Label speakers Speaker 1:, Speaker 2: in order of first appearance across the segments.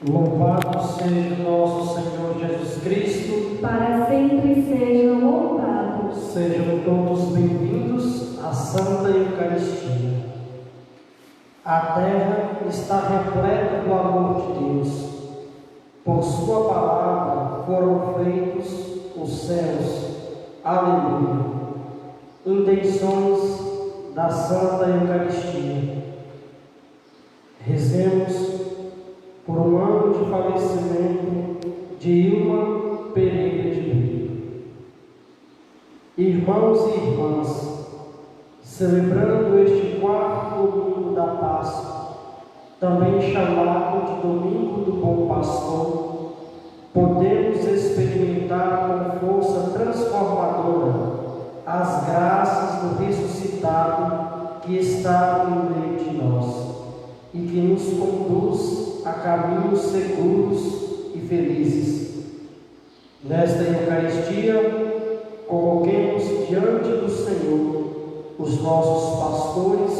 Speaker 1: Louvado seja nosso Senhor Jesus Cristo.
Speaker 2: Para sempre seja louvado.
Speaker 1: Sejam todos bem-vindos à Santa Eucaristia. A terra está repleta do amor de Deus. Por sua palavra foram feitos os céus. Aleluia. Intenções da Santa Eucaristia. Rezemos por um ano de falecimento de Ilma Pereira de Brito. Irmãos e irmãs, celebrando este quarto domingo da Páscoa, também chamado de Domingo do Bom Pastor, podemos experimentar com força transformadora as graças do ressuscitado que está no meio de nós e que nos conduz a caminhos seguros e felizes. Nesta Eucaristia, coloquemos diante do Senhor os nossos pastores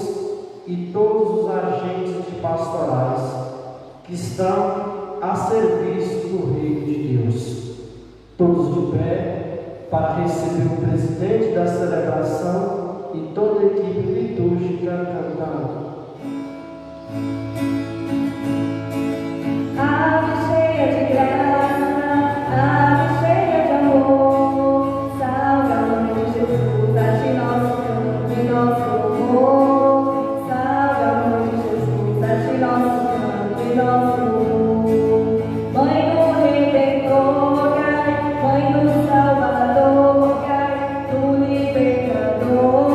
Speaker 1: e todos os agentes pastorais que estão a serviço do Reino de Deus. Todos de pé para receber o presidente da celebração e toda a equipe litúrgica cantando.
Speaker 2: Ave cheia de graça, ave cheia de amor, salve a mãe de Jesus, a de nosso canto e nosso louvor. Salve a mãe de Jesus, a de nosso canto e nosso louvor. Mãe do Redentor, rogai, mãe do Salvador, rogai, do Libertador,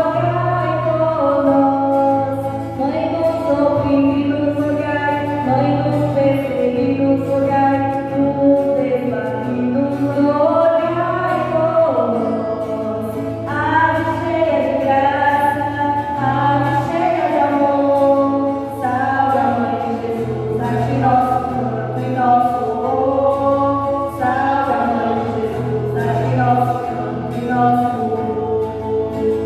Speaker 2: rogai por nós. Mãe dos oprimidos, rogai, mãe dos perseguidos, rogai, dos desvalidos, rogai por nós. Ave cheia de graça, ave cheia de amor, salve a mãe de Jesus, a de nosso canto e nosso louvor. Salve a mãe de Jesus, a de nosso canto e nosso louvor.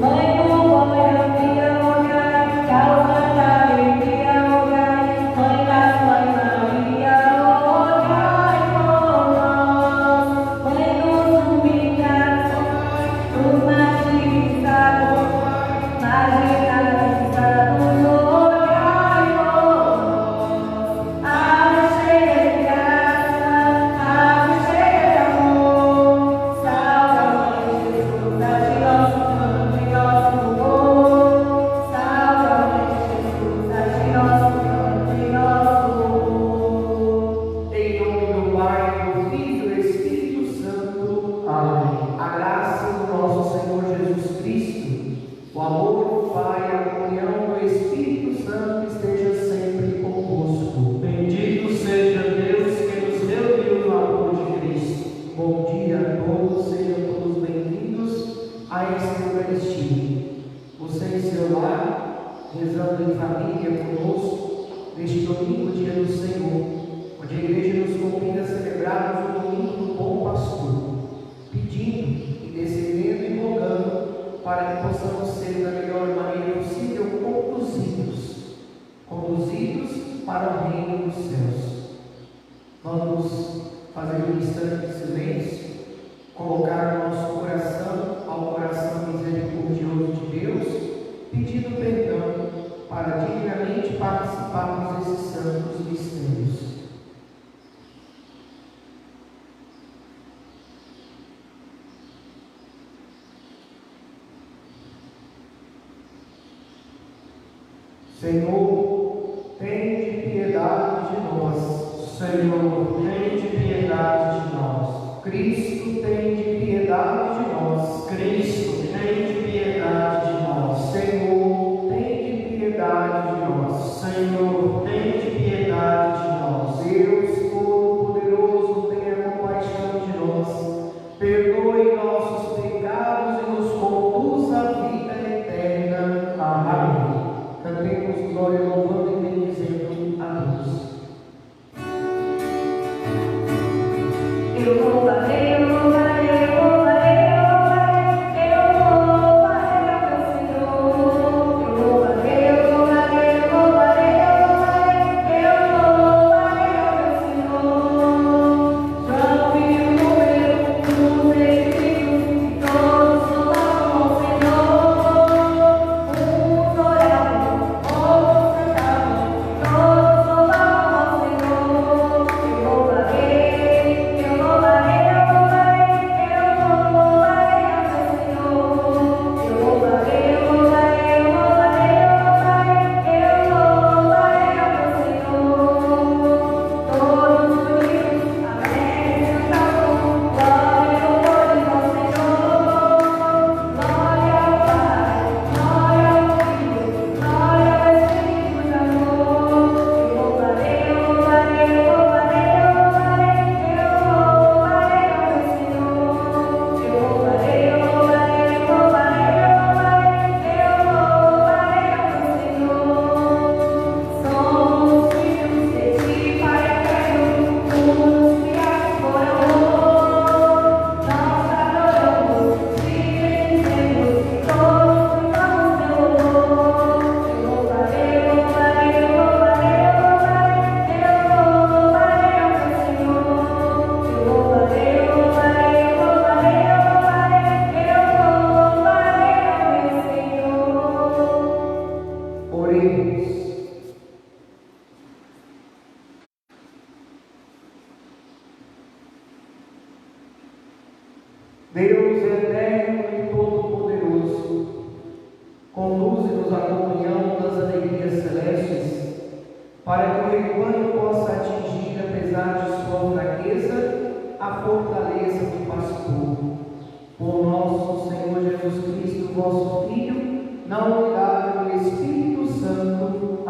Speaker 2: Mãe do Boia-Via, rogai, calma da alegria, rogai, mãe da Mãe Maria, rogai por nós. Mãe dos humilhados, dos martirizados, marginalizados, rogai por nós. Ave cheia de graça, ave cheia de amor, salve a mãe de Jesus, a de nosso canto e nosso louvor. Salve a mãe de Jesus, a de nosso canto e nosso louvor.
Speaker 3: Em nome do Pai, do Filho e do Espírito Santo.
Speaker 1: Amém.
Speaker 3: A graça do nosso Senhor Jesus Cristo, o amor do Pai, a comunhão do Espírito Santo esteja sempre convosco.
Speaker 1: Bendito seja Deus que nos reuniu no amor de Cristo.
Speaker 3: Bom dia a todos, sejam todos bem-vindos a esta Eucaristia. Você em seu lar, rezando em família conosco, neste domingo, dia do Senhor, onde a Igreja nos convida a celebrarmos o domingo do Bom Pastor, pedindo, intercedendo e rogando para que possamos ser da melhor maneira possível conduzidos para o reino dos céus. Vamos fazer um instante de silêncio, colocar o nosso coração ao coração misericordioso de Deus, pedindo perdão para dignamente participarmos desses santos mistérios. Senhor, tende piedade de nós.
Speaker 1: Senhor, tende piedade de nós.
Speaker 3: Cristo, tende piedade de nós.
Speaker 1: Cristo, tende piedade de nós.
Speaker 3: Senhor, tende piedade de nós.
Speaker 1: Senhor, tende piedade de nós.
Speaker 3: Deus Todo-Poderoso, tenha compaixão de nós. Perdoe nossos pecados e nos conduza à vida eterna.
Speaker 1: Amém.
Speaker 3: Cantemos glória, louvando e bendizendo a Deus.
Speaker 2: Eu louvarei, eu louvarei, eu louvarei, eu louvarei ao meu Senhor. Eu louvarei, eu louvarei, eu louvarei, eu louvarei.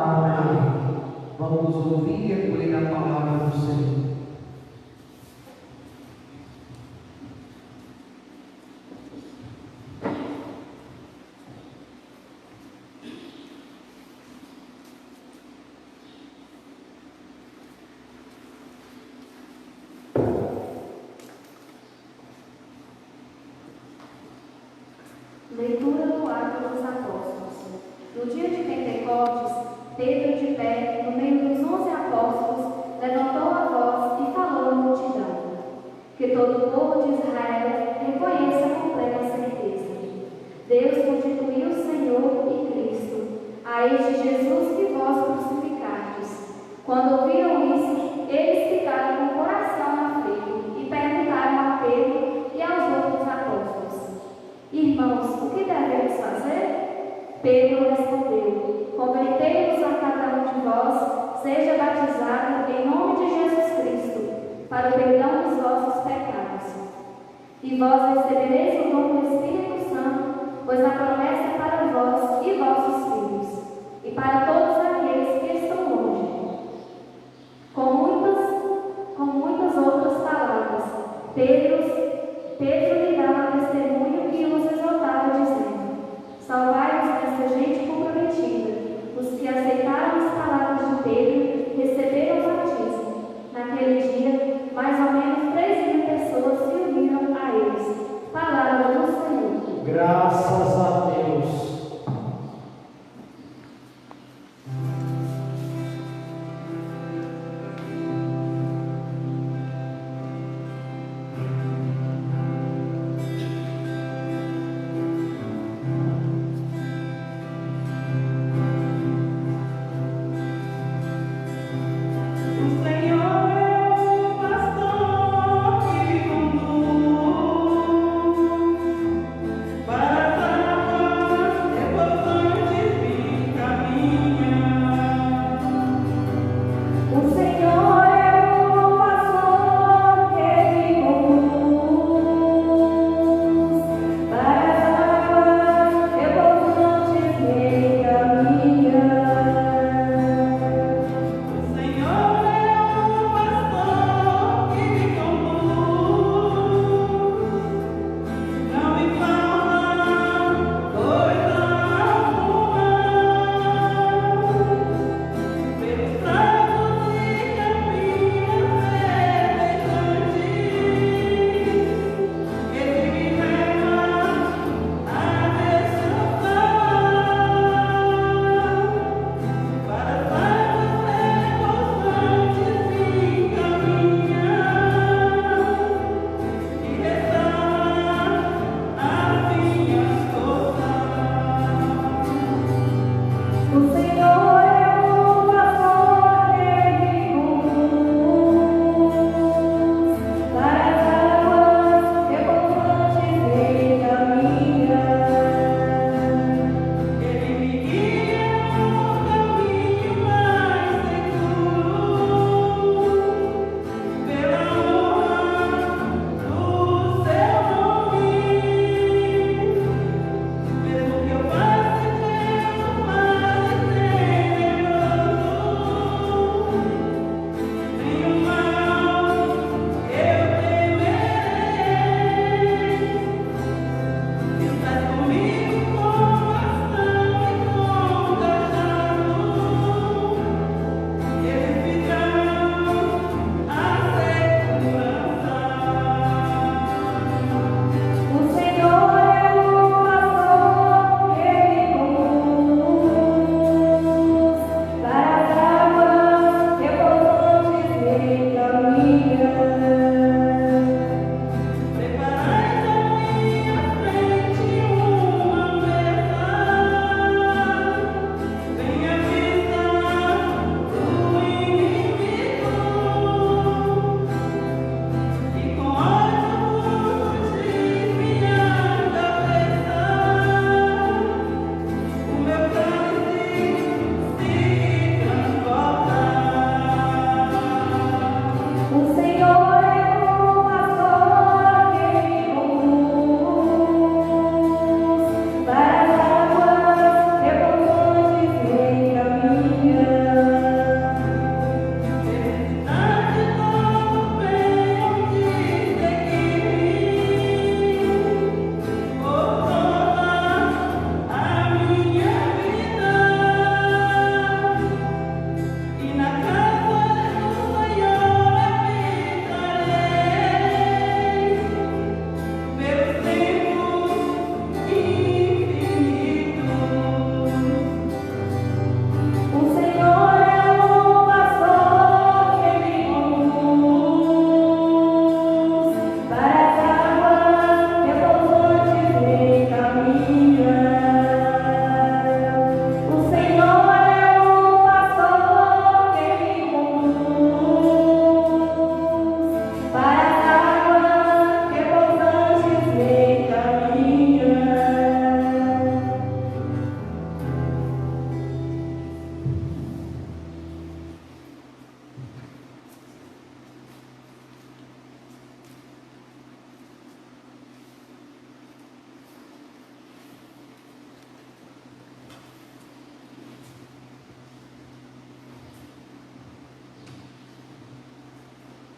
Speaker 3: Amém. Vamos ouvir e acolher a palavra do Senhor.
Speaker 2: Leitura do Atos dos Apóstolos. No dia de Pentecostes, Pedro, de pé, no meio dos 11 apóstolos, levantou a voz e falou à multidão: que todo o povo de Israel reconheça com plena certeza. Deus constituiu o Senhor e Cristo, a este Jesus que vós crucificastes. Quando ouviram isso, eles ficaram com o coração aflito e perguntaram a Pedro e aos outros apóstolos: irmãos, o que devemos fazer? Pedro respondeu: convertei-vos a cada um de vós, seja batizado em nome de Jesus Cristo, para o perdão dos vossos pecados. E vós recebereis o dom do Espírito Santo, pois a promessa é para vós e vossos filhos, e para todos aqueles que estão longe. Com muitas outras palavras, Pedro lhe dava testemunho e os exortava, dizendo: salvai-vos desta gente comprometida. Os que aceitaram as palavras de Pedro receberam o batismo. Naquele dia, mais ou menos 3.000 pessoas se uniram a eles. Palavra do Senhor.
Speaker 1: Graças a Deus.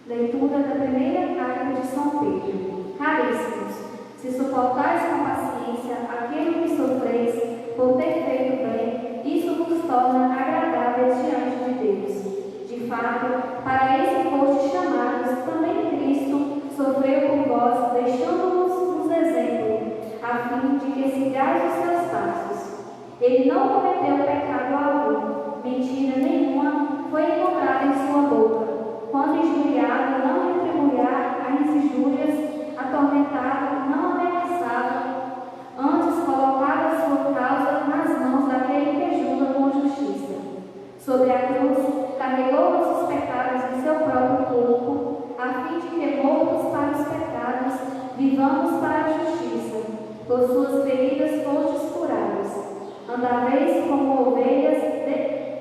Speaker 2: Leitura da primeira carta de São Pedro. Caríssimos, se suportais com paciência aquilo que sofreis por ter feito bem, isso vos torna agradáveis diante de Deus. De fato, para isso fostes chamados, também Cristo sofreu por vós, deixando-vos um exemplo, a fim de que sigais os seus passos. Ele não cometeu pecado algum, mentira nenhuma foi encontrada em sua boca. Quando injuriado, não retribuía as injúrias, atormentado, não ameaçava, antes colocava a sua causa nas mãos daquele que julga com justiça. Sobre a cruz, carregou nossos pecados em seu próprio corpo, a fim de que, mortos para os pecados, vivamos para a justiça. Por suas feridas fostes curados. Andaveis como ovelhas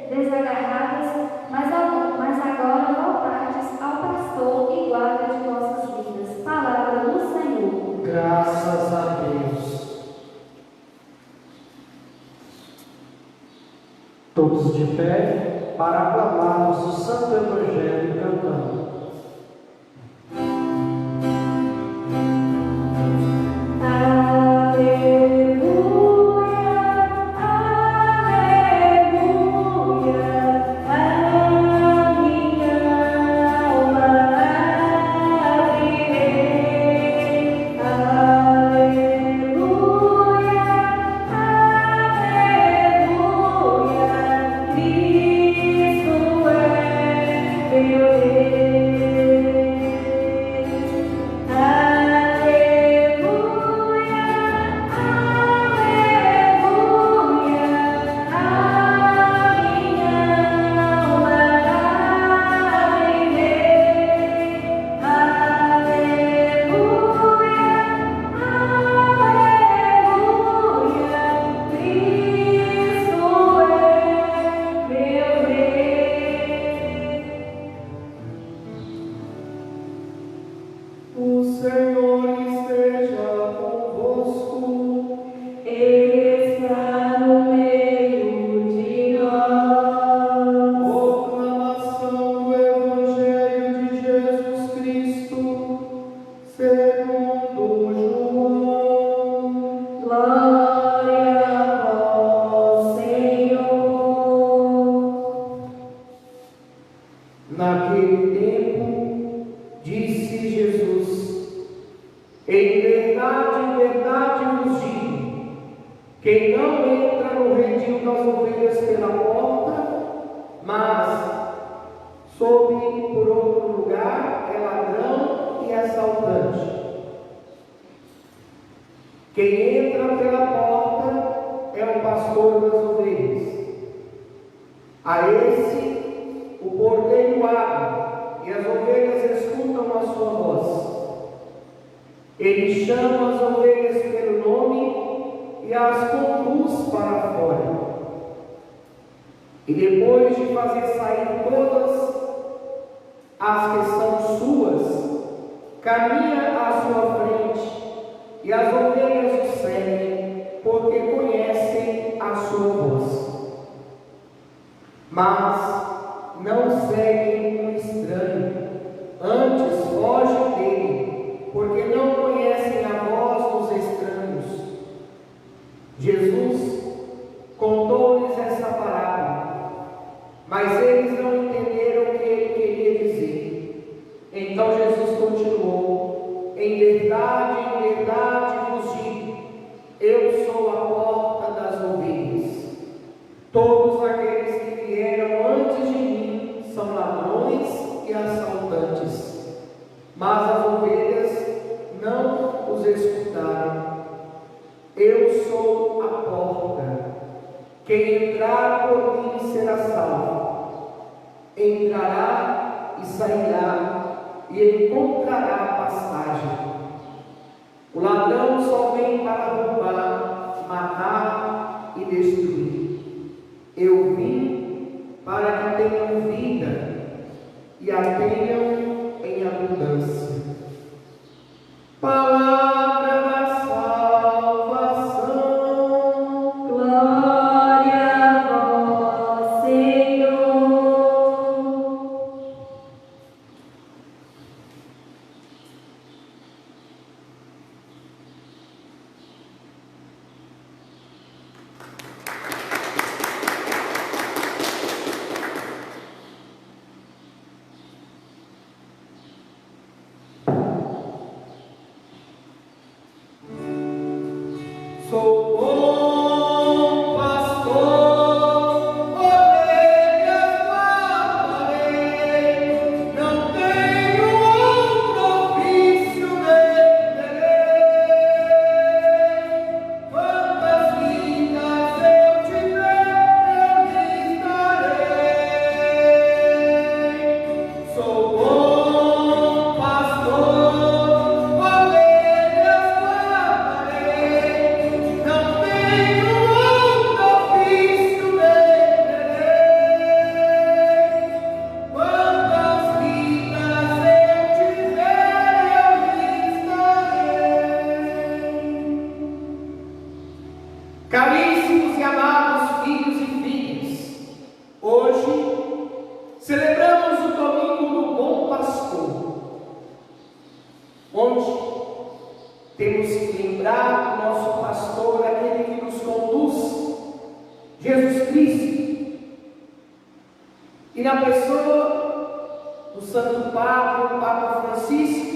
Speaker 2: desagarradas, mas agora voltastes ao pastor e guarda de vossas vidas. Palavra do Senhor.
Speaker 3: Graças a Deus.
Speaker 1: Todos de pé para aclamarmos o Santo Evangelho cantando.
Speaker 3: candidato, nosso pastor, aquele que nos conduz, Jesus Cristo. E na pessoa do Santo Padre, o Papa Francisco,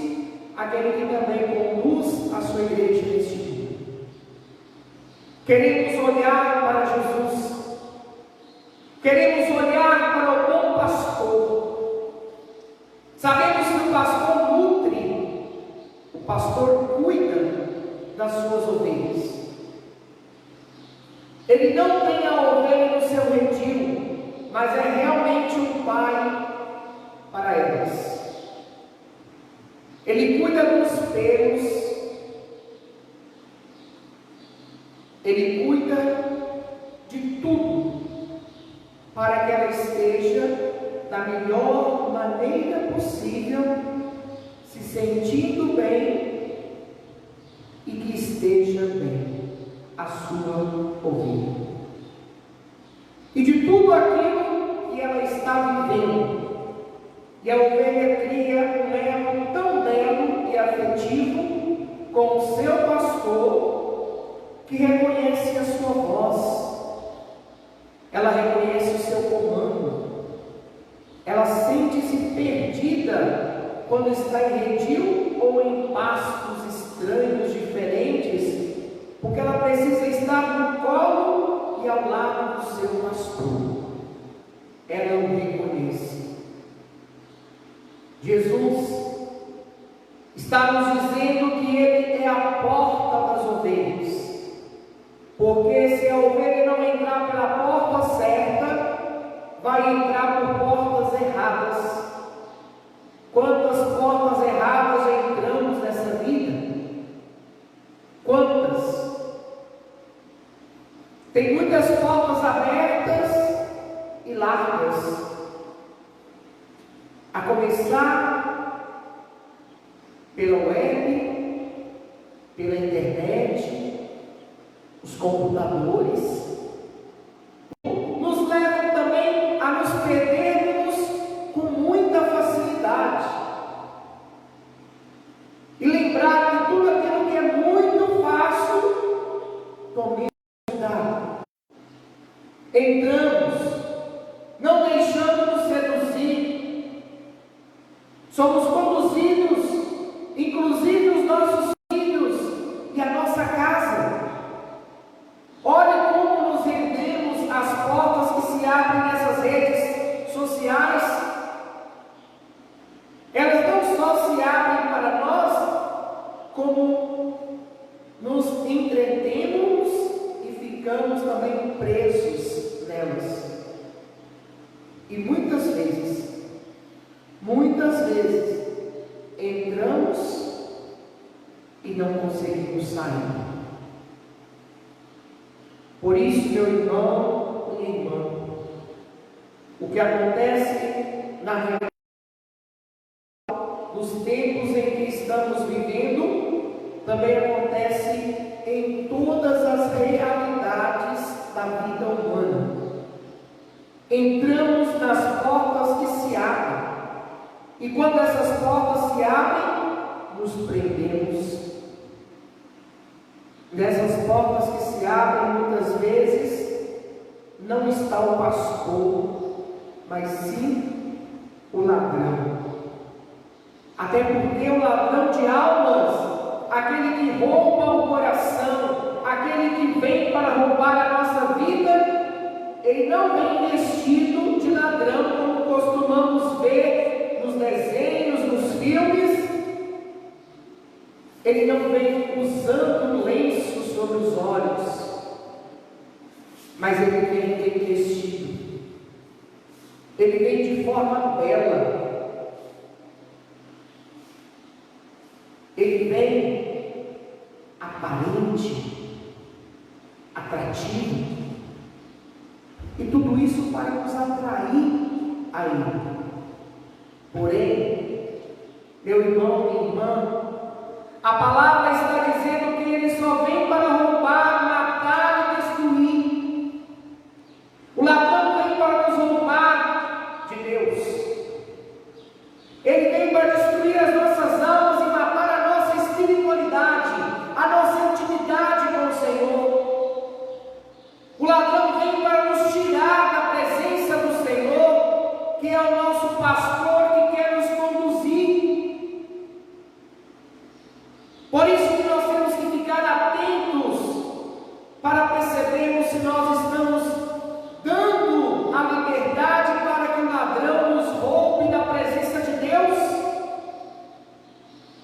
Speaker 3: aquele que também conduz a sua igreja neste dia. Queremos olhar para Jesus, queremos olhar para o bom pastor. Sabemos que o pastor nutre, o pastor cuida das suas ovelhas. Ele não tem a ovelha no seu redil, mas é realmente um pai para elas. Ele cuida dos pelos, ele cuida de tudo, para que ela esteja da melhor maneira possível, se sentindo bem e que esteja bem a sua ovelha. E de tudo aquilo que ela está vivendo. E a ovelha cria um elo tão belo e afetivo com o seu pastor, que reconhece a sua voz, ela reconhece o seu comando, ela sente-se perdida quando está em redil ou em pastos estranhos, diferentes, porque ela precisa estar no colo e ao lado do seu pastor. Ela o reconhece. Jesus está nos dizendo que Ele é a porta das ovelhas, porque se a ovelha não entrar pela porta certa, vai entrar por portas erradas. Quantas portas erradas já entramos nessa vida? Quantas? Tem muitas portas abertas e largas. A começar pela web, pela internet, os computadores, nos levam também a nos perdermos com muita facilidade. E lembrar que tudo aquilo que é muito fácil, tomemos cuidado. Entramos, não deixando nos seduzir. Somos conduzidos, inclusive os nossos filhos e a nossa casa. Olha como nos rendemos às portas que se abrem nessas redes sociais. Elas não só se abrem para nós, como nos entretemos e ficamos também presos nelas. E muitas vezes, entramos e não conseguimos sair. Por isso, meu irmão e irmã, o que acontece na realidade dos tempos em que estamos vivendo, também acontece em todas as realidades da vida humana. Entramos nas portas que se abrem. E quando essas portas se abrem, nos prendemos. Nessas portas que se abrem, muitas vezes, não está o pastor, mas sim o ladrão. Até porque o ladrão de almas, aquele que rouba o coração, aquele que vem para roubar a nossa vida, ele não vem vestido de ladrão, como costumamos ver nos desenhos, nos filmes. Ele não vem usando um lenço sobre os olhos, mas ele vem bem vestido. Ele vem de forma bela. Ele vem aparente, atrativo. E tudo isso para nos atrair a Ele. Porém, meu irmão, minha irmã, a palavra está dizendo que Ele só vem para roubar, matar e destruir. O ladrão vem para nos roubar de Deus. Ele vem para destruir as nossas almas e matar a nossa espiritualidade, a nossa intimidade pastor que quer nos conduzir. Por isso que nós temos que ficar atentos para percebermos se nós estamos dando a liberdade para que o ladrão nos roube da presença de Deus.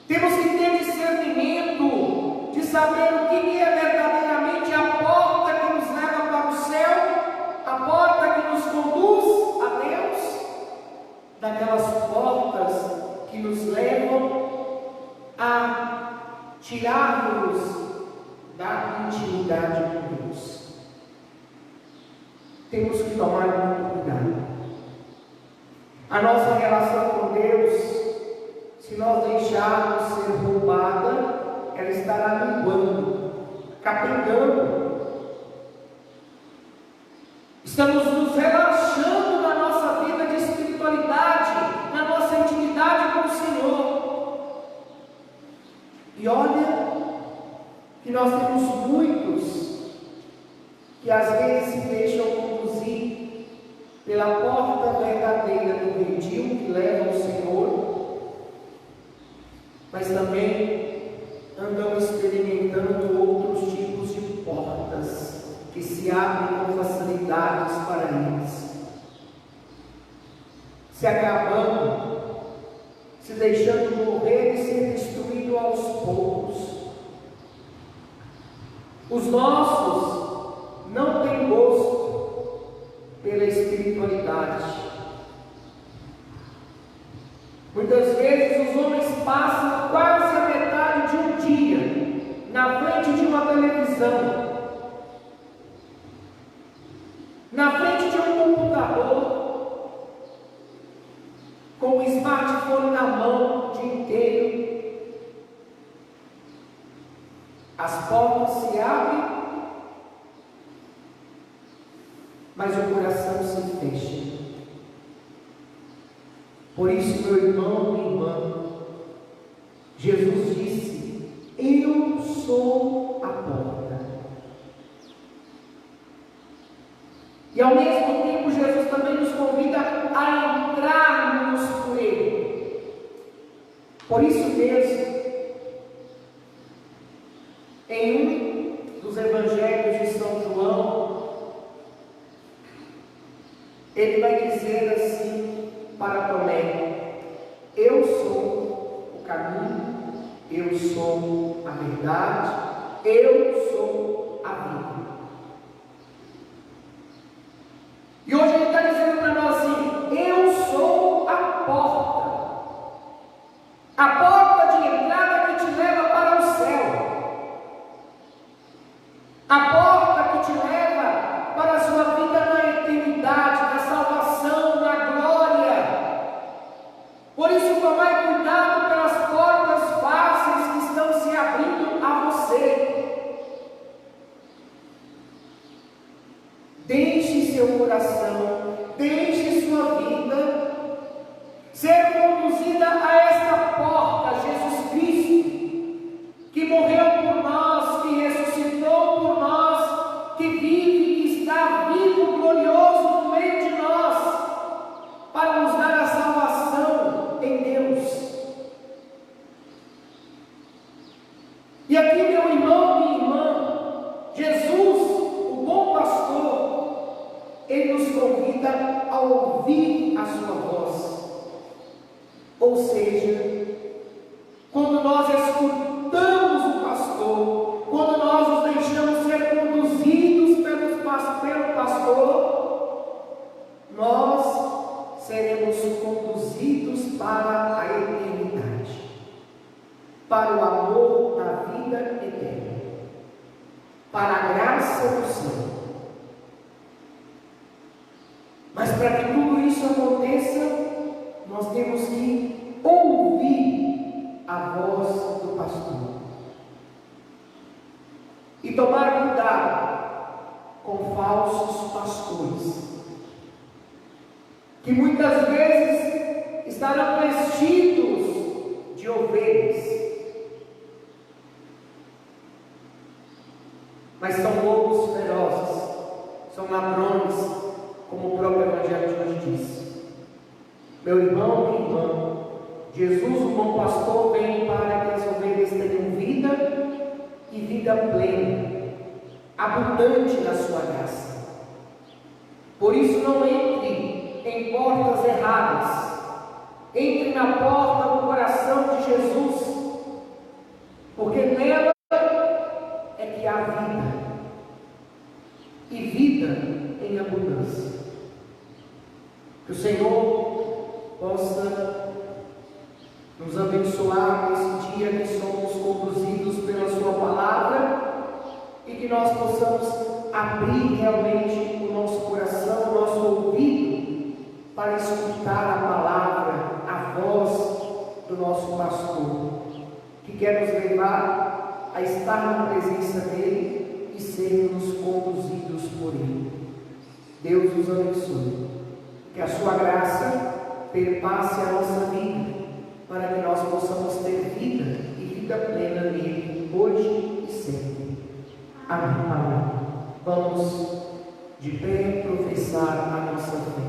Speaker 3: Temos que ter discernimento de saber o que é verdadeiramente a porta que nos leva para o céu, a porta que nos conduz a Deus, daquelas portas que nos levam a tirar-nos da intimidade com Deus. Temos que tomar muito cuidado. A nossa relação com Deus, se nós deixarmos ser roubada, ela estará minguando, capengando. Estamos nos relaxando na nossa vida de espiritualidade, na nossa intimidade com o Senhor. E olha que nós temos muitos que às vezes se deixam conduzir pela porta verdadeira do redil que leva ao Senhor, mas também andam experimentando outros tipos de portas que se abrem com facilidades para eles, se acabando, se deixando morrer e ser destruído aos poucos. Os nossos não têm gosto pela espiritualidade. Muitas vezes os homens passam quase a metade de um dia na frente de uma televisão, na frente de um computador, com o smartphone na mão o dia inteiro. As portas se abrem, mas o coração se fecha. Por isso, meu irmão, minha irmã, Jesus disse: eu sou a porta. E ao mesmo tempo, Jesus também nos convida a entrarmos por Ele. Por isso mesmo, em um dos evangelhos de São João, ele vai dizer assim para Tomé: eu sou o caminho, eu sou a verdade, eu sou a vida. E hoje ele está dizendo para nós assim: eu sou a porta de entrada que te leva para o céu. A porta que te leva para a sua vida na eternidade, na salvação, na glória. Por isso, tomai cuidado pelas portas fáceis que estão se abrindo a você. Deixe seu coração, deixe sua vida ser conduzida a esta porta, Jesus Cristo, que morreu por nós, que ressuscitou por nós, que vive, que está vivo, glorioso no meio de nós, para nos dar a salvação em Deus. E aqui, meu irmão, minha irmã, Jesus, o bom pastor, ele nos convida a ouvir a sua voz. Ou seja, quando nós escutamos o pastor, quando nós nos deixamos ser conduzidos pelo pastor, nós seremos conduzidos para a eternidade, para o amor da vida eterna, para a graça do céu. Mas para que tudo isso aconteça, nós temos que ouvir a voz do pastor e tomar cuidado com falsos pastores, que muitas vezes estarão vestidos de ovelhas, mas são lobos ferozes, são ladrões, como o próprio Evangelho de hoje diz. Meu irmão, minha irmã, Jesus, o bom pastor, vem para que as ovelhas tenham vida e vida plena, abundante na sua graça. Por isso, não entre em portas erradas, entre na porta do coração de Jesus, porque nela é que há vida, e vida em abundância. Que o Senhor possa nos abençoar nesse dia que somos conduzidos pela sua palavra, e que nós possamos abrir realmente o nosso coração, o nosso ouvido, para escutar a palavra, a voz do nosso pastor, que quer nos levar a estar na presença dele e sermos conduzidos por ele. Deus nos abençoe, que a sua graça perpasse a nossa vida, para que nós possamos ter vida e vida plena nele, hoje e sempre. Amém. Amém. Vamos de pé professar a nossa fé.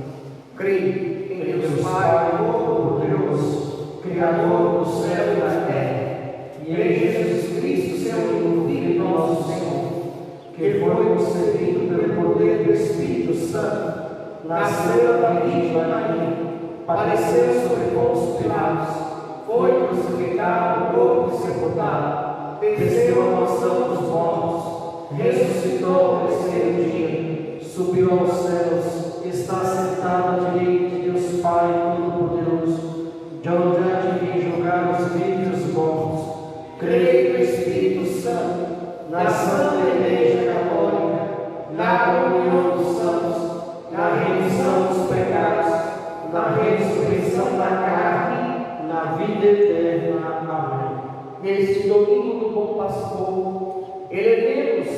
Speaker 3: Creio em Deus Pai Todo-Poderoso, Criador do céu e da terra, e em Jesus Cristo, seu único Filho, nosso Senhor, que foi concebido pelo poder do Espírito Santo, nasceu da Virgem Maria, padeceu sobre Pôncio Pilatos, foi crucificado, morto e sepultado, desceu à mansão dos mortos, ressuscitou ao terceiro dia, subiu aos céus, está sentado à direita de Deus Pai Todo-Poderoso, de onde há de vir julgar os vivos e os mortos. Creio no Espírito Santo, na Santa Igreja Católica, na comunhão dos santos, na remissão dos pecados, na ressurreição da carne, na vida eterna. Amém. Neste domingo do Bom Pastor, elevemos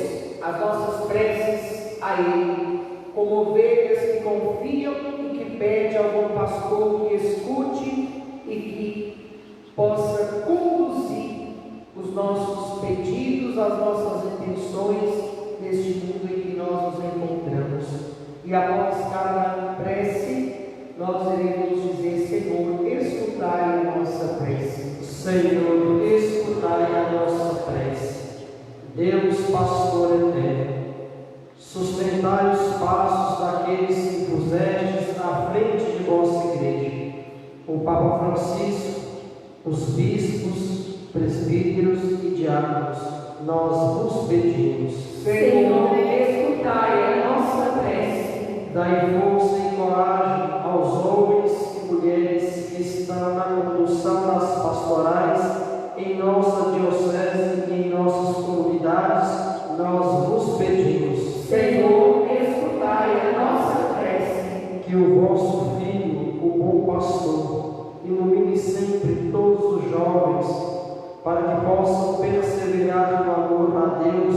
Speaker 3: as nossas preces a Ele, como ovelhas que confiam e que pedem ao bom pastor que escute e que possa conduzir os nossos pedidos, as nossas intenções neste mundo em que nós nos encontramos. E após cada prece, nós iremos dizer: Senhor, escutai a nossa prece.
Speaker 1: Senhor, escutai a nossa prece. Deus, pastor eterno, sustentai os passos daqueles que pusestes à frente de vossa igreja, o Papa Francisco, os bispos, presbíteros e diáconos, nós vos pedimos.
Speaker 2: Senhor, escutai a nossa prece.
Speaker 1: Dai força e coragem aos homens e mulheres que estão na condução das pastorais em nossa diocese e em nossas comunidades, nós vos pedimos.
Speaker 2: Senhor, escutai a nossa prece.
Speaker 1: Que o vosso Filho, o bom pastor, ilumine sempre todos os jovens, para que possam perseverar no amor a Deus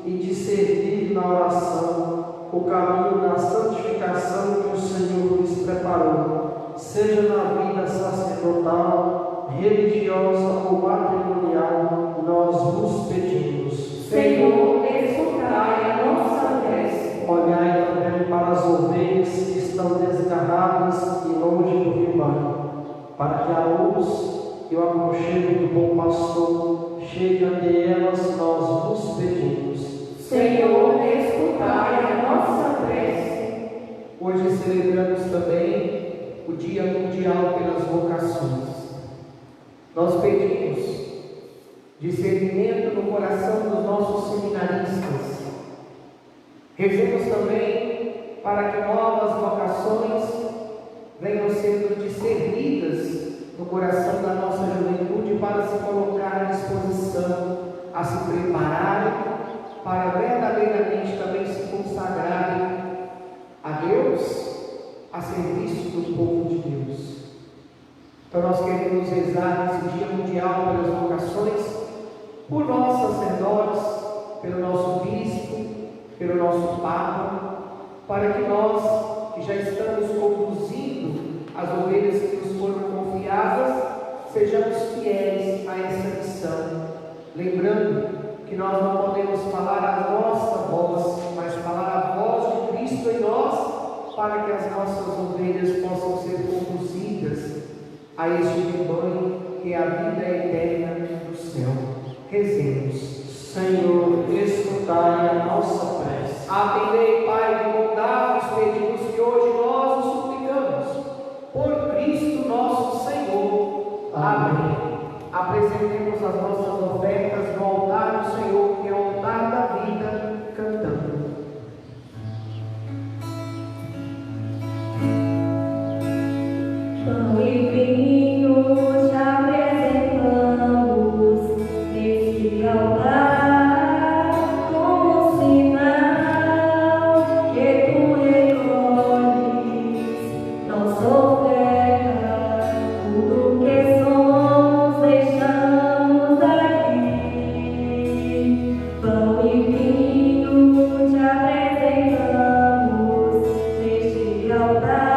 Speaker 1: e discernir na oração o caminho da santificação que o Senhor lhes preparou, seja na vida sacerdotal, religiosa ou matrimonial, nós vos pedimos.
Speaker 2: Senhor, escutai a nossa prece.
Speaker 1: Olhai também para as ovelhas que estão desgarradas e longe do rebanho, para que a luz e o aconchego do bom pastor chegue até elas, nós vos pedimos.
Speaker 2: Senhor, escutai a nossa prece.
Speaker 3: Hoje celebramos também o Dia Mundial pelas Vocações. Nós pedimos discernimento no coração dos nossos seminaristas. Rezemos também para que novas vocações venham sendo discernidas no coração da nossa juventude, para se colocar à disposição, a se prepararem para verdadeiramente também se consagrarem a Deus, a serviço do povo de Deus. Então nós queremos rezar nesse Dia Mundial pelas Vocações, por nossos sacerdotes, pelo nosso bispo, pelo nosso Papa, para que nós, que já estamos conduzindo as ovelhas que nos foram confiadas, sejamos fiéis a essa missão, lembrando que nós não podemos falar a nossa voz, mas falar a voz de Cristo em nós, para que as nossas ovelhas possam ser conduzidas a este rebanho que é a vida eterna do céu. Rezemos.
Speaker 1: Senhor, escutai a nossa prece.
Speaker 3: Atendei, Pai de bondade, os pedidos que hoje nós os suplicamos. Por Cristo nosso Senhor. Amém. Apresentemos as nossas ofertas no altar do Senhor, que é o altar da vida, cantando.
Speaker 2: Pão e vinho te apresentamos neste altar, como sinal que tu recolhes nossa oferta, tudo que somos deixamos aqui. Pão e vinho te apresentamos neste altar.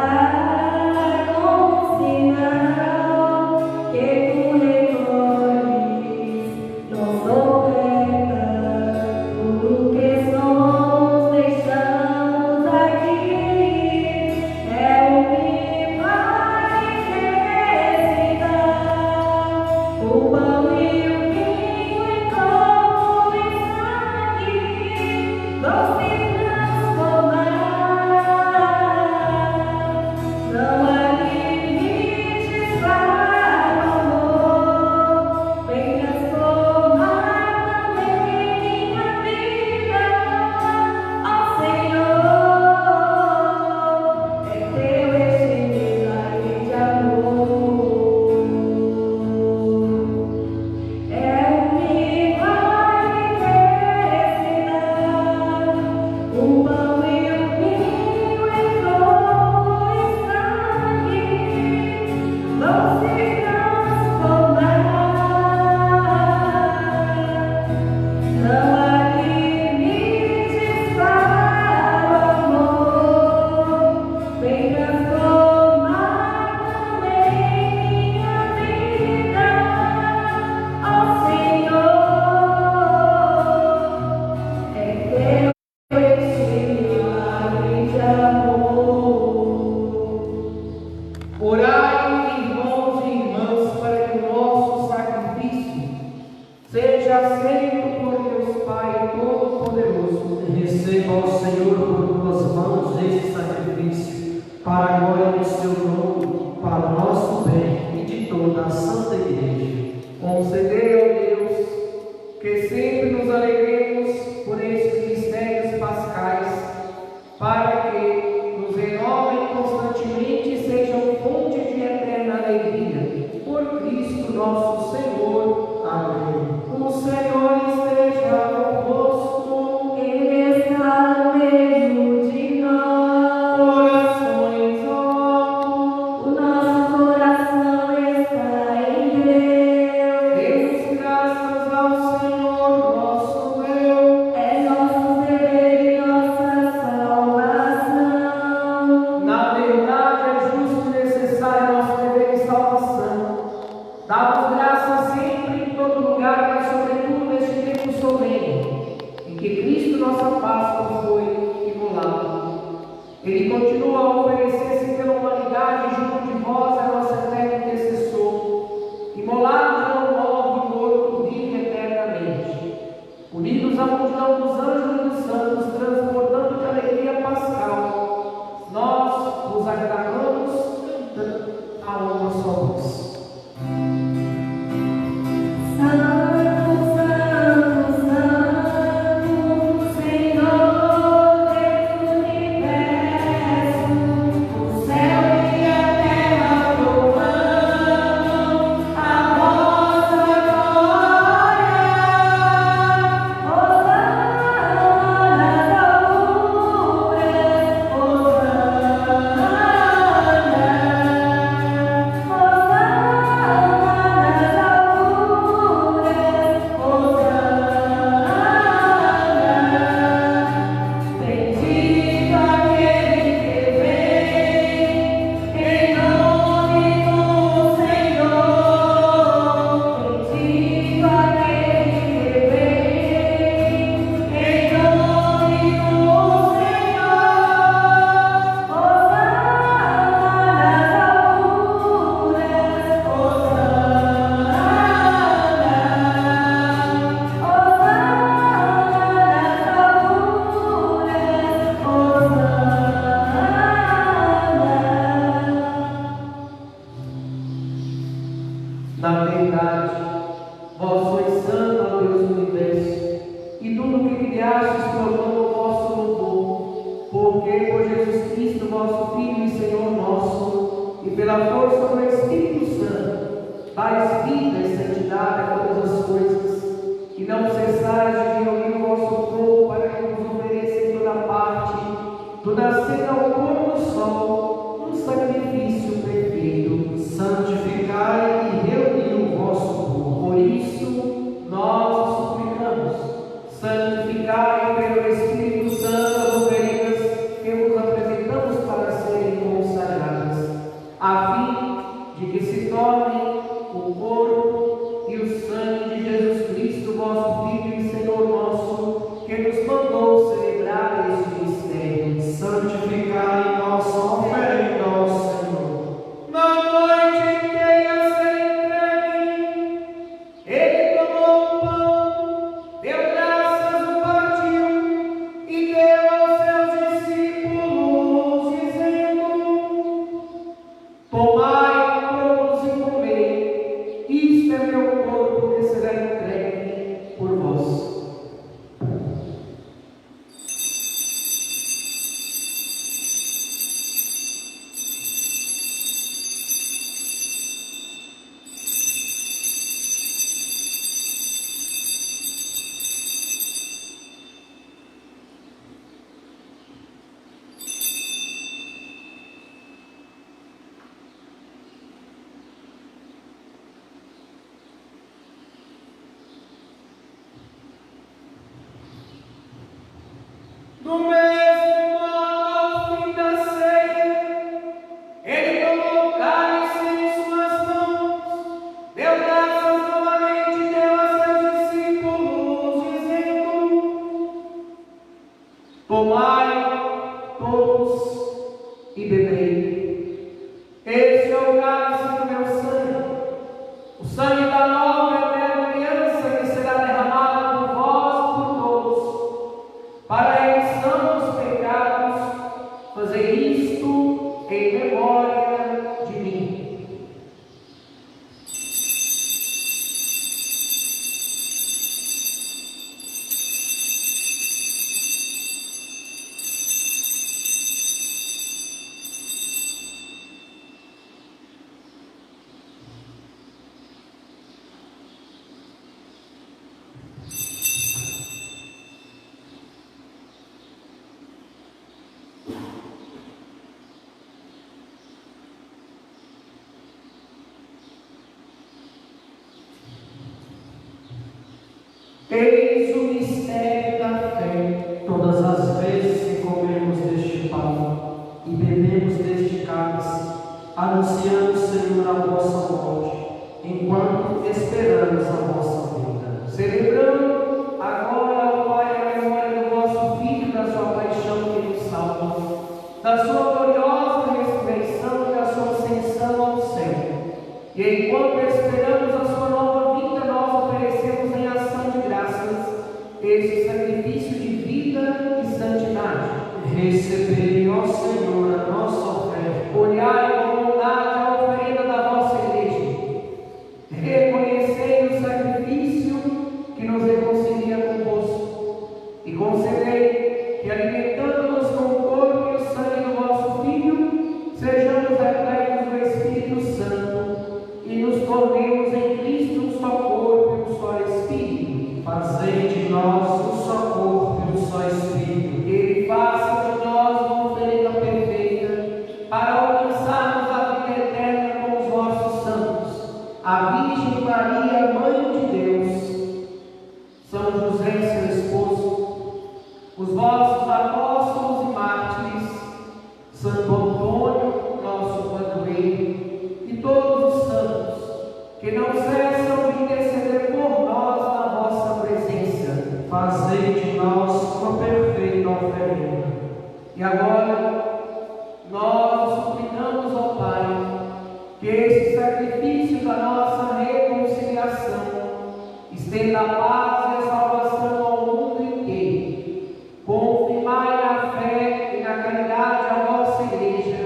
Speaker 3: Orai, irmãos e irmãs, para que o nosso sacrifício seja aceito por Deus Pai Todo-Poderoso.
Speaker 1: Receba ao Senhor por tuas mãos este sacrifício, para a glória do seu nome, para o nosso bem e de toda a Santa Igreja.
Speaker 3: Concedei, ó Deus, que sempre nos alegremos por estes mistérios pascais, para que nos renovem constantemente e sejam fonte de eterna alegria. Por Cristo nosso Senhor. Amém. O Senhor esteja convosco.
Speaker 2: Ele está no meio de nós.
Speaker 3: Orações altos.
Speaker 2: O nosso coração está em Deus.
Speaker 3: Demos graças ao Senhor nosso Deus.
Speaker 2: É nosso dever e nossa salvação.
Speaker 3: Na verdade, é justo e necessário nosso dever de salvação. Damos graças sempre, em todo lugar, mas sobretudo neste tempo solene, em que Cristo, nossa Páscoa, foi imolado. Ele continua a oferecer-se pela humanidade junto de vós, a nossa eterno intercessor. Imolado não morre, morto vive eternamente. Unidos à multidão dos anjos e dos santos, transbordando de alegria pascal, nós nos aclamamos a uma só voz.
Speaker 2: Santo, Santo, Santo, Senhor Deus do universo, o céu e a terra proclamam a vossa glória. Hosana nas alturas, Hosana, Hosana.
Speaker 3: verdade. Vós sois santo, ó Deus do universo, e tudo que criastes proclama o vosso louvor, porque por Jesus Cristo, vosso Filho e Senhor nosso, e pela força do Espírito Santo, dais vida e santidade a todas as coisas, e não cessais de reunir o vosso povo para que vos ofereça em toda parte, toda cena ao pôr do sol, um sacrifício perfeito.
Speaker 1: Santificai e reuni o vosso povo.
Speaker 3: Por isso, nós os suplicamos, santificai pelo Espírito Santo as oferendas que vos apresentamos para serem consagradas, a fim de que se tornem o corpo e o sangue de Jesus Cristo, vosso Filho e Senhor nosso, que nos mandou celebrar este mistério.
Speaker 1: Santificai nossa oferenda ao Senhor.
Speaker 3: Na noite que ia ser entregue, ele tomou o pão, deu graças, o partiu e deu aos seus discípulos, dizendo: tomai todos e comei, isto é meu corpo que será entregue por vós. Do mesmo modo, ao fim da ceia, ele tomou o cálice em suas mãos, deu graças novamente e deu a seus discípulos, dizendo: tomai todos e bebei. Este é o cálice do meu sangue, o sangue da nova e eterna aliança, que será derramado por vós e por todos, para a remissão dos pecados. Fazei isto em memória de mim. Eis o mistério da fé.
Speaker 1: Todas as vezes que comemos deste pão e bebemos deste cálice, anunciamos, Senhor, a vossa morte, enquanto esperamos a vossa vinda.
Speaker 3: Celebrando agora, ó Pai, a memória do vosso Filho, da sua paixão que nos salva, da sua gloriosa ressurreição e da sua ascensão ao céu. E enquanto esperamos a sua nova vinda, nós oferecemos em ação de graças este sacrifício de vida e santidade.
Speaker 1: Recebei, ó Senhor, a nossa oferta.
Speaker 3: Olhai com bondade a oferenda da vossa igreja. Reconhecei o sacrifício que nos reconcilia convosco. E concedei que, alimentando-nos com o corpo e o sangue do vosso Filho, sejamos repletos do Espírito Santo e nos tornemos em Cristo um só corpo e um só Espírito.
Speaker 1: Fazei de nós um só corpo e um só Espírito.
Speaker 3: Ele faça de nós uma oferenda perfeita para alcançarmos a vida eterna com os vossos santos, a Virgem Maria, Mãe de Deus, São José, seu esposo, os vossos apóstolos e mártires, Santo Antônio, nosso padroeiro, e todos os santos, que não cessam de interceder por nós na vossa presença.
Speaker 1: Fazei de nós uma perfeita oferenda.
Speaker 3: E agora, nós suplicamos ao Pai que este sacrifício da nossa reconciliação estenda a paz e a salvação ao mundo inteiro. Confirmai na fé e na caridade a vossa igreja,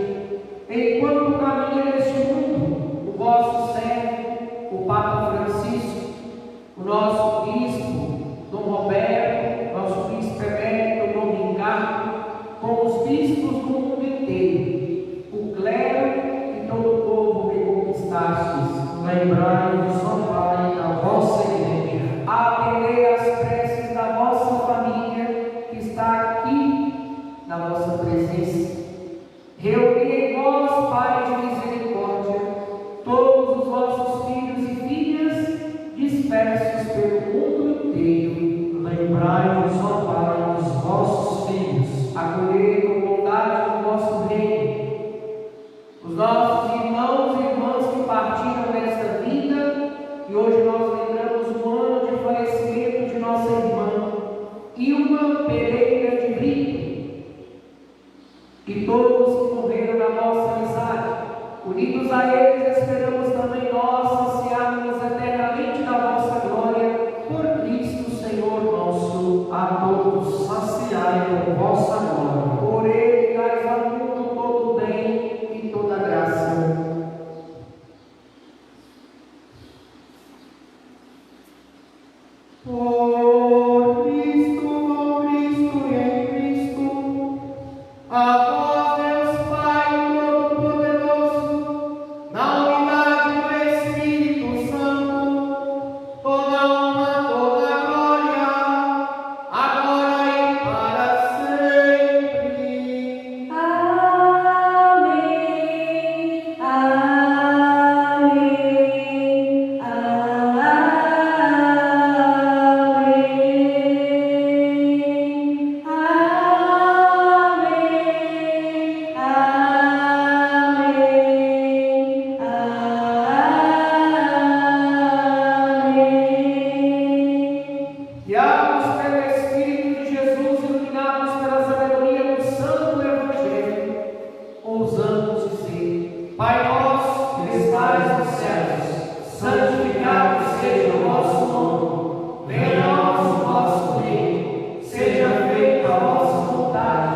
Speaker 3: enquanto caminha neste mundo o vosso servo, o Papa visitastes.
Speaker 1: Lembrai-vos, ó Pai, da vossa igreja.
Speaker 3: Atendei as preces da vossa família que está aqui na vossa presença. Reuni em vós, Pai de misericórdia, todos os vossos filhos e filhas dispersos pelo mundo inteiro.
Speaker 1: Lembrai-vos, ó Pai, dos vossos filhos.
Speaker 3: Acolhei com bondade o vosso reino os nossos irmãos e irmãs que partiram desta vida, e hoje nós lembramos o ano de falecimento de nossa irmã Ilma Pereira de Brito, e todos que morreram na vossa amizade. Unidos a eles, esperamos também nós saciarmos eternamente da vossa glória, por Cristo Senhor nosso.
Speaker 1: A todos saciai com vossa glória.
Speaker 3: Por ele dais ao mundo todo o bem e toda a graça.
Speaker 4: Por Cristo, com Cristo e em Cristo, a vós, Deus Pai Todo-Poderoso, na unidade do Espírito Santo, toda honra, toda glória, agora e para sempre.
Speaker 2: Amém. Amém.
Speaker 3: Guiados pelo Espírito de Jesus, iluminados pela sabedoria do Santo Evangelho, ousamos dizer: Pai nosso que estais nos céus, santificado seja o vosso nome. Venha a nós o vosso reino. Seja feita a vossa vontade,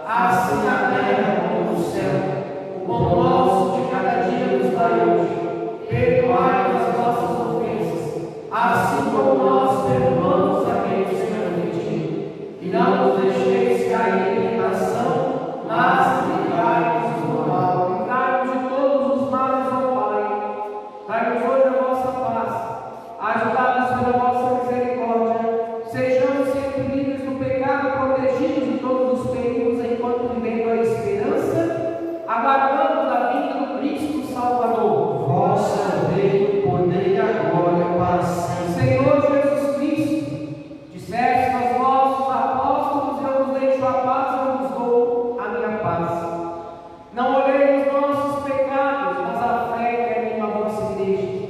Speaker 3: assim na terra como no céu. O pão nosso de cada dia nos dai hoje. Perdoai as nossas ofensas, assim como nós perdoamos a quem nos tem ofendido. E não nos deixeis cair em tentação, mas livrai-nos do mal. Livrai-nos de todos os males, ó Pai. Dai-nos hoje a vossa paz. Ajudados pela vossa misericórdia, sejamos sempre livres do pecado, protegidos de todos os perigos, enquanto vivendo a esperança, aguardando a vinda do Cristo Salvador.
Speaker 1: Vós é o reino, o poder e a glória para sempre.
Speaker 3: Senhor Jesus Cristo, disseste aos vossos apóstolos: eu vos deixo a paz, eu vos dou a minha paz. Não olhei os nossos pecados, mas a fé que anima a vossa igreja.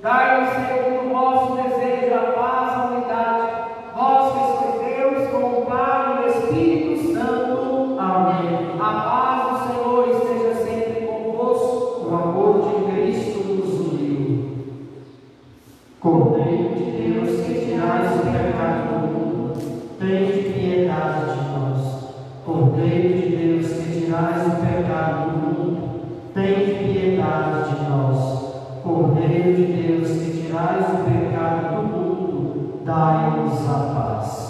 Speaker 3: Dai-nos segundo o vosso desejo a paz, a unidade. Vós que sois Deus, com o Pai e o Espírito Santo.
Speaker 1: Amém.
Speaker 3: A paz do Senhor esteja sempre convosco.
Speaker 1: O amor de Cristo nos uniu. Cordeiro de Deus, que tirais o pecado do mundo, tende piedade de nós. Cordeiro de Deus, que tirais o pecado do mundo, tende piedade de nós. Cordeiro de Deus, que tirais o pecado do mundo, dai-nos a paz.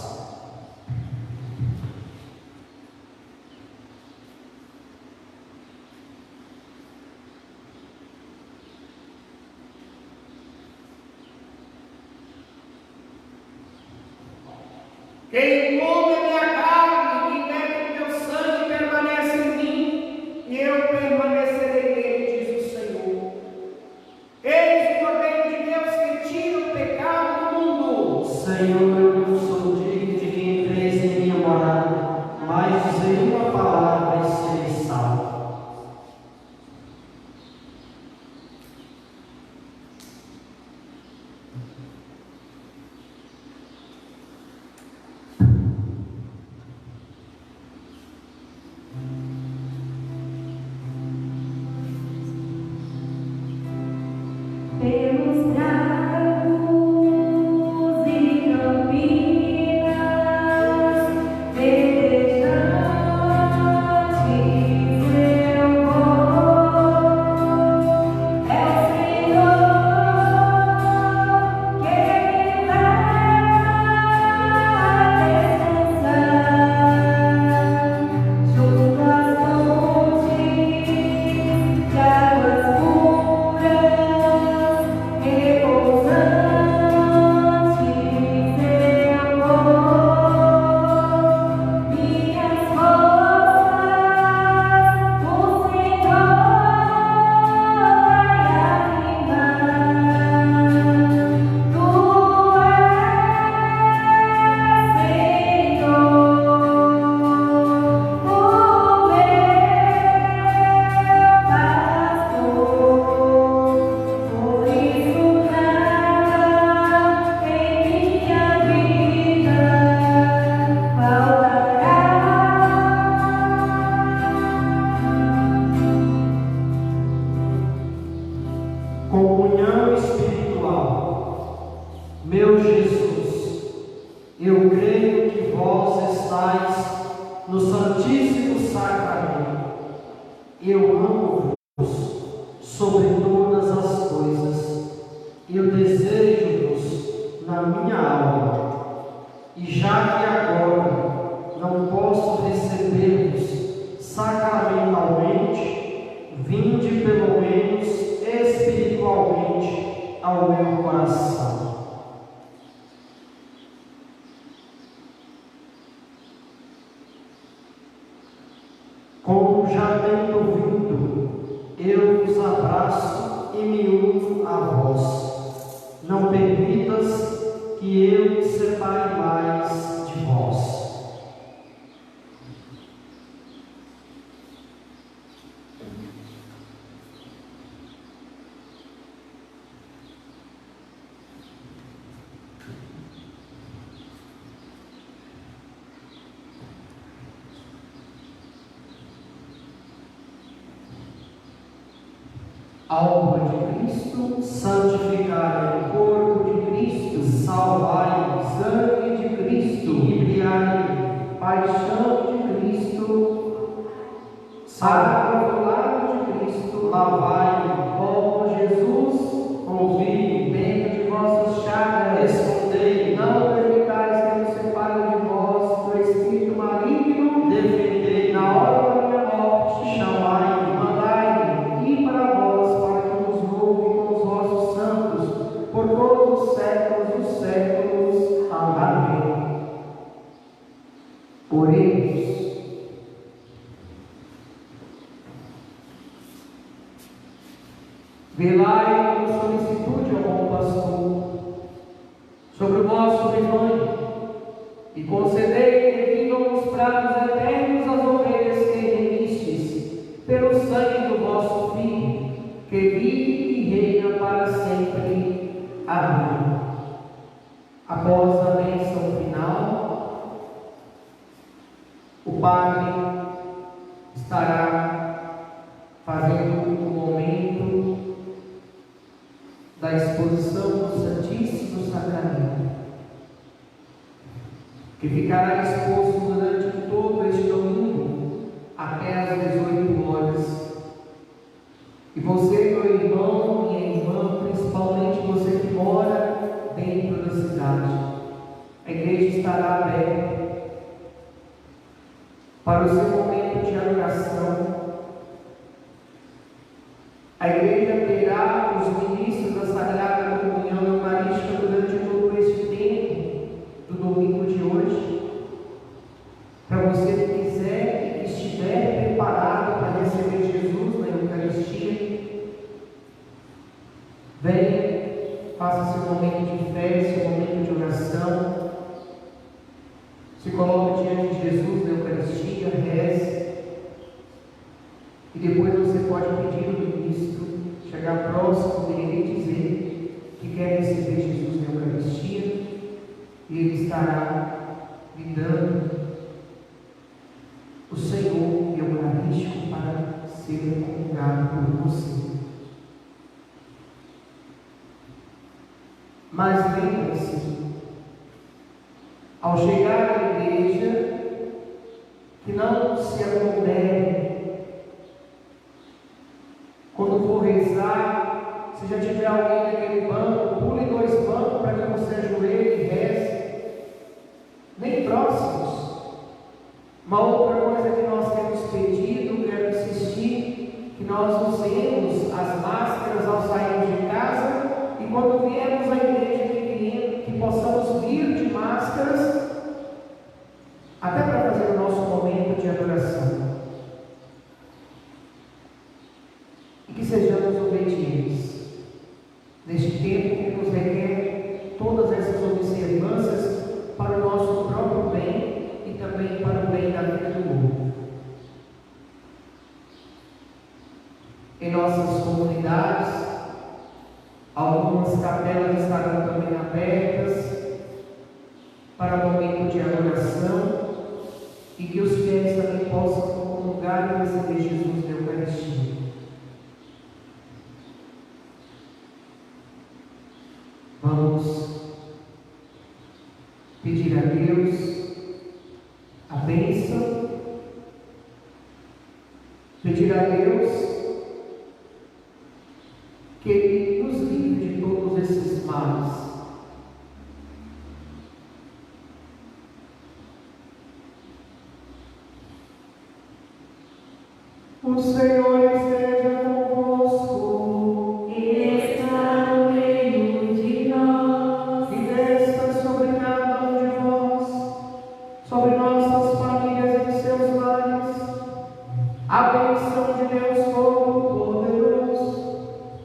Speaker 4: Quem come a minha carne e bebe o meu sangue permanece em mim, e eu permanecerei nele, diz o Senhor. Eis o Cordeiro de Deus que tira o pecado do mundo.
Speaker 1: Senhor, eu não sou digno de que entreis em minha morada, mas dizei uma palavra e serei salvo.
Speaker 2: Pelos prados e campos
Speaker 1: Comunhão espiritual. Meu Jesus, eu creio que vós estáis no Santíssimo Sacramento. Eu amo-vos sobre todas as coisas. Eu desejo-vos na minha alma. E já que agora não posso receber-vos sacramentalmente, vinde pelo menos espiritualmente ao meu coração. Como já tendo vindo, eu vos abraço e me uno a vós. Não permitas que eu me separe mais de vós.
Speaker 3: Alma de Cristo,
Speaker 1: Santificai o corpo de Cristo, salvai o
Speaker 3: sangue de Cristo,
Speaker 1: inebriai,
Speaker 3: paixão de Cristo,
Speaker 1: salvai,
Speaker 3: lado de Cristo,
Speaker 1: lavai,
Speaker 3: ó Jesus,
Speaker 1: ouvi,
Speaker 3: dentro de vossas chagas,
Speaker 1: escondei,
Speaker 3: não permitais que nos separe de vós do espírito maligno,
Speaker 1: defendei,
Speaker 3: na hora da minha morte,
Speaker 1: chamai,
Speaker 3: mandai-me, e para vós, para que nos louve com os vossos santos, por todos os séculos dos séculos. Amém. Oremos. Velai com solicitude, ó bom pastor, sobre o vosso rebanho, e concedei que vivam os prados eternos as ovelhas que remistes, pelo sangue do vosso Filho, que vive e reina para sempre. Amém. Após a bênção final, o Padre estará fazendo um momento da exposição do Santíssimo Sacramento, que ficará exposto durante todo este domingo, até às 18 horas. E você, meu irmão, minha irmã, principalmente você que mora dentro da cidade, a igreja estará aberta para o seu momento de adoração. A igreja terá os ministros da Sagrada Comunhão Eucarística durante todo este tempo do domingo de hoje. Para você que quiser e que estiver preparado para receber Jesus na Eucaristia, venha, faça seu momento de fé, seu momento de oração, se coloque diante de Jesus na Eucaristia, reze, e depois você pode pedir ao ministro chegar próximo dele e dizer que quer receber Jesus na Eucaristia, e ele estará lhe dando o Senhor Eucarístico para ser comungado por você. Mas lembre-se, ao chegar à igreja, que não se acomode. Quando for rezar, se já tiver alguém naquele banco, pule 2 bancos para que você ajoelhe e reze. Nem próximos. Uma outra coisa que nós temos pedido, quero insistir, que nós usemos as máscaras ao sairmos de casa, e quando viermos à igreja que possamos vir de máscaras, até para fazer o nosso momento de adoração. E que sejamos obedientes neste tempo que nos requer todas essas observâncias para o nosso próprio bem e também para o bem da vida do mundo. Em nossas comunidades, algumas capelas estarão também abertas para o momento de adoração, e que os fiéis também possam comungar e receber Jesus na Eucaristia. Vamos pedir a Deus a bênção, pedir a Deus que Ele nos livre de todos esses males. O Senhor esteja convosco.
Speaker 2: Ele está no meio de nós.
Speaker 3: E desça sobre cada um de nós, sobre nossas famílias e seus lares, a bênção de Deus Todo-Poderoso,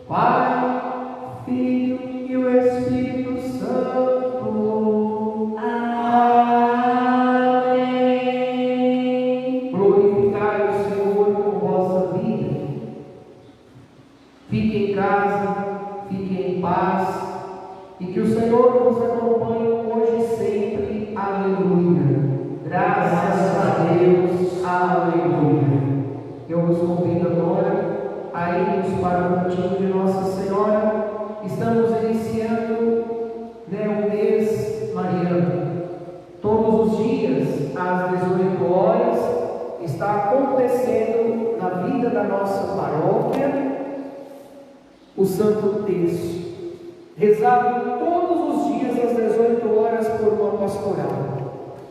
Speaker 3: Pai, Filho e o Espírito Santo.
Speaker 2: Amém.
Speaker 3: Glorificai o Senhor com vossa vida. Fique em casa, fique em paz, e que o Senhor nos acompanhe hoje e sempre. Aleluia. Graças a Deus. Aleluia. Eu vos convido agora a irmos para o cantinho de Nossa Senhora. Estamos iniciando o mês mariano. Todos os dias, às 18 horas, está acontecendo na vida da nossa paróquia o Santo Terço, rezado todos os dias às 18 horas por uma pastoral.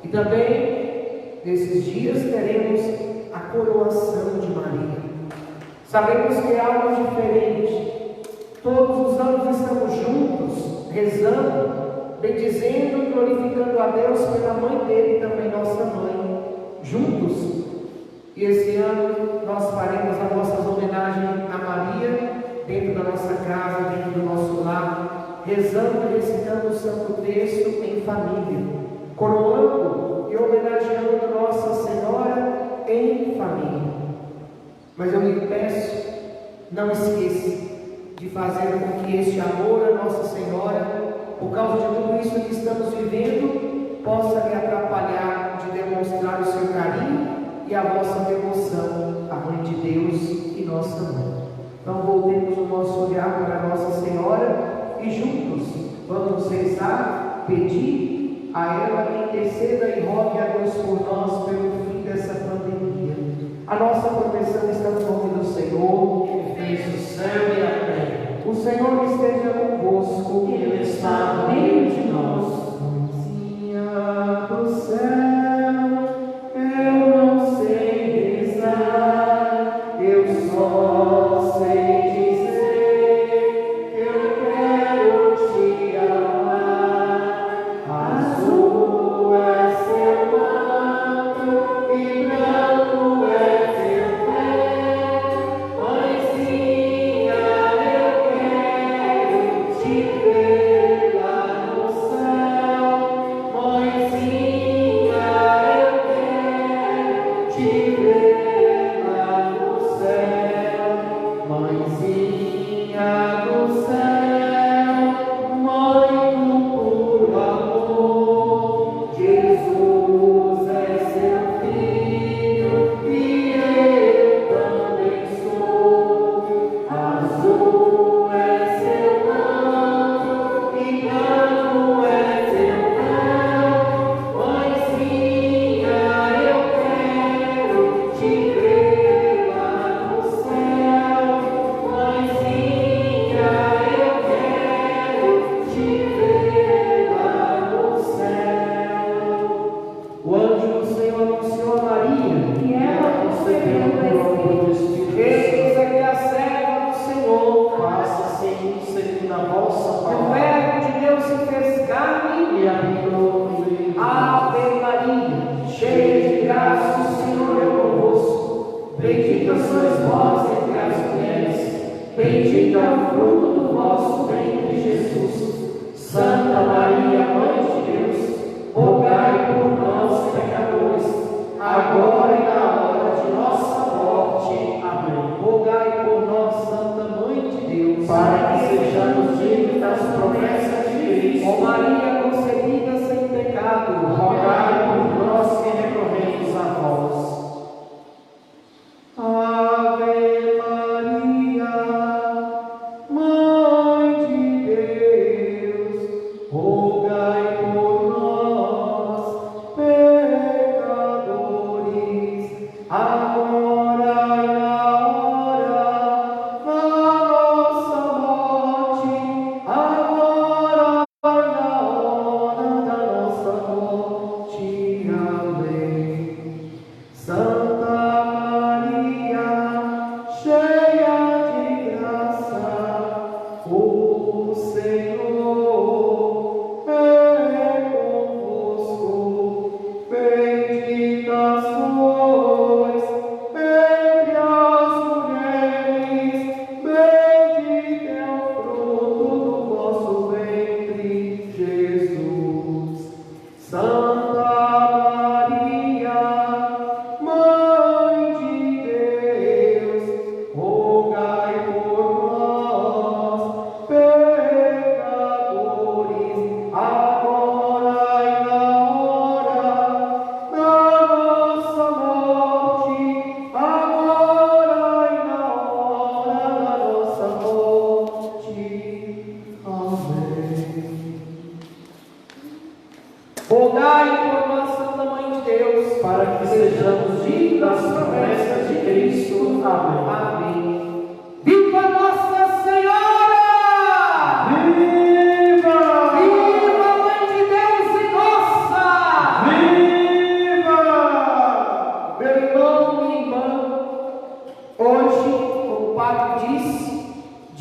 Speaker 3: E também, nesses dias, teremos a coroação de Maria. Sabemos que é algo diferente. Todos os anos estamos juntos, rezando, bendizendo e glorificando a Deus pela mãe dele e também nossa mãe, juntos. E esse ano nós faremos as nossas homenagens a Maria, dentro da nossa casa, dentro do nosso lar, rezando e recitando o Santo Terço em família, coroando e homenageando Nossa Senhora em família. Mas eu lhe peço, não esqueça de fazer com que este amor a Nossa Senhora, por causa de tudo isso que estamos vivendo, possa lhe atrapalhar de demonstrar o seu carinho e a vossa devoção à Mãe de Deus e nossa Mãe. Então voltemos o nosso olhar para Nossa Senhora e juntos vamos rezar, pedir a ela que interceda e rogue a Deus por nós pelo fim dessa pandemia. A nossa proteção está no nome do Senhor, que fez o céu e a terra. O Senhor esteja convosco, que Ele está no meio de nós. Mãezinha do céu, eu não sei rezar, eu só sei dizer, eu quero te amar. Azul é seu manto e branco é teu pé. Mãezinha, eu quero te ver lá no céu. Mãezinha, eu quero te ver lá no céu. Mãezinha do céu, mãe do puro amor, Jesus é seu filho e eu também sou. Azul é seu manto e branco é teu véu. Mãezinha, eu quero te ver lá no céu. Mãezinha, eu quero te ver lá no céu. O anjo do Senhor anunciou a Maria,
Speaker 2: E ela concebeu
Speaker 3: pelo amor do Espírito Santo. Eis aqui a serva do Senhor,
Speaker 1: Faça-se em mim segundo a vossa
Speaker 3: o
Speaker 1: palavra.
Speaker 3: Verbo de Deus se fez carne
Speaker 1: E habitou no meio de nós.
Speaker 3: Ave Maria, cheia de graça, o Senhor é convosco. Bendita sois vós entre as mulheres, bendito é o fruto do vosso ventre, Jesus. Santa Maria, Mãe de Deus, rogai por nós, pecadores, agora e na hora de nossa morte. Amém. Rogai por nós, Santa Mãe de Deus,
Speaker 1: Para que sejamos dignos das promessas de Cristo.
Speaker 3: ó Maria concebida sem pecado,
Speaker 1: Rogai por nós que recorremos a vós.
Speaker 3: Ave Maria, Mãe de Deus,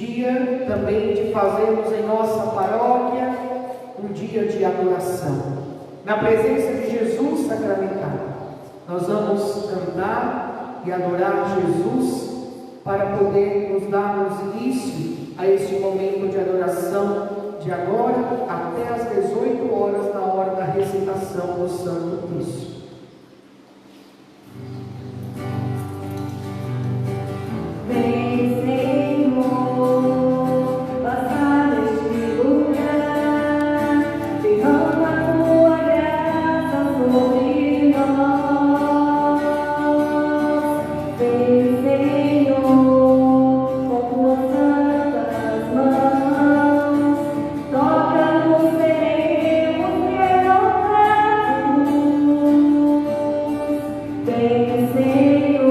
Speaker 4: dia também de fazermos em nossa paróquia um dia de adoração, na presença de Jesus sacramentado. Nós vamos cantar e adorar Jesus para podermos darmos início a este momento de adoração de agora até às 18 horas, na hora da recitação do Santo Cristo.
Speaker 2: Vem, Senhor, passar neste lugar, derrama a tua graça sobre nós. Vem, Senhor, com tuas santas mãos, toca-nos, seremos renovados. Vem, Senhor,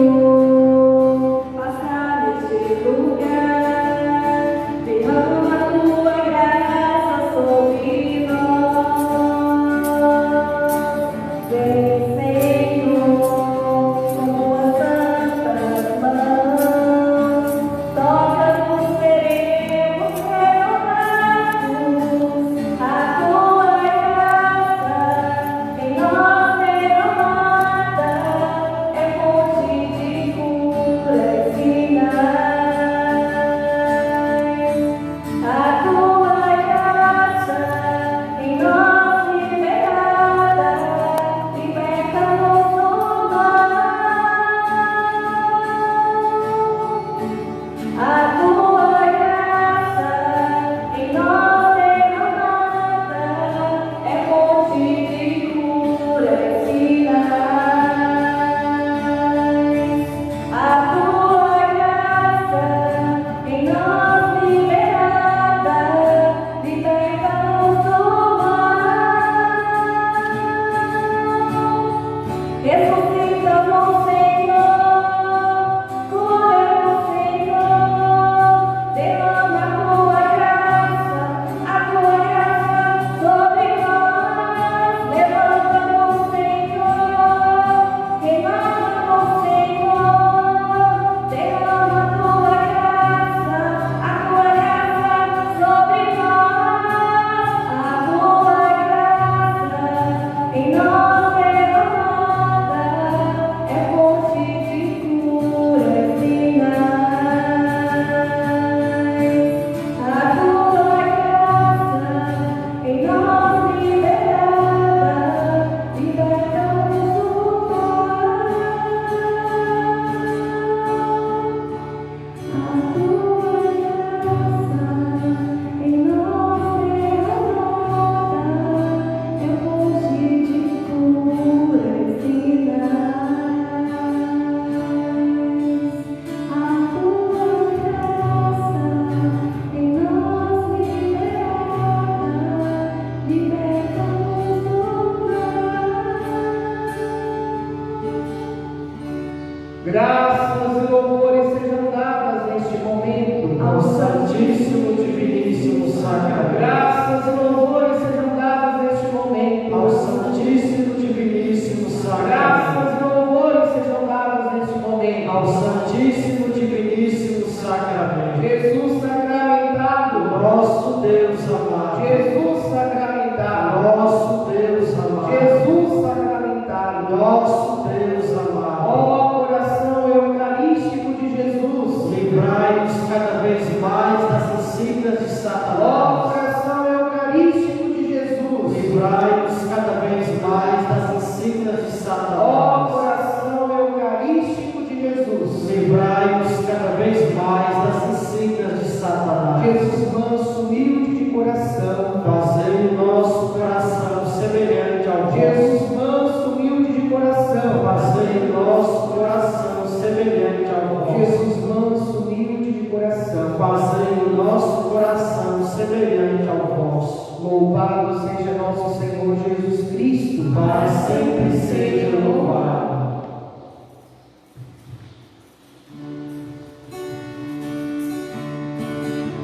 Speaker 4: Graças e louvores sejam dadas neste momento
Speaker 1: ao Santíssimo Diviníssimo Sacramento.
Speaker 4: Graças e louvores sejam dadas neste momento
Speaker 1: Ao Santíssimo Diviníssimo Sacramento.
Speaker 4: Graças e louvores sejam dadas neste momento
Speaker 1: Ao Santíssimo Diviníssimo Sacramento.
Speaker 4: Jesus sacramentado,
Speaker 1: Nosso Deus amado.
Speaker 4: Jesus sacramentado,
Speaker 1: Nosso Deus amado.
Speaker 4: Jesus sacramentado,
Speaker 1: Nosso Deus amado.
Speaker 4: ó coração eucarístico de Jesus,
Speaker 1: Livrai-nos cada vez mais das insígnias de
Speaker 4: ó
Speaker 1: Satanás.
Speaker 4: coração eucarístico de Jesus,
Speaker 1: Livrai-nos cada vez mais das insígnias de
Speaker 4: ó
Speaker 1: Satanás.
Speaker 4: coração eucarístico de Jesus,
Speaker 1: Livrai-nos cada vez mais das insígnias de Satanás.
Speaker 4: Jesus manso, humilde de coração,
Speaker 1: Fazei o nosso coração semelhante ao vosso.
Speaker 4: Jesus manso, humilde de coração,
Speaker 1: Fazei o nosso coração semelhante ao vosso.
Speaker 4: Jesus manso, humilde de coração,
Speaker 1: Fazei o nosso coração semelhante ao vosso.
Speaker 4: louvado seja nosso Senhor Jesus Cristo,
Speaker 1: Para sempre seja louvado.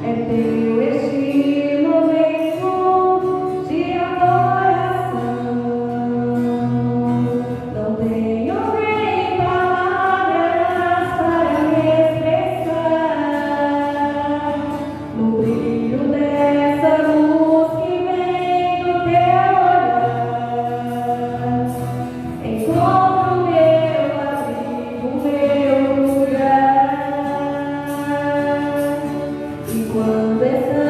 Speaker 2: É teu este momento de adoração. Não tenho nem palavras para me expressar quando é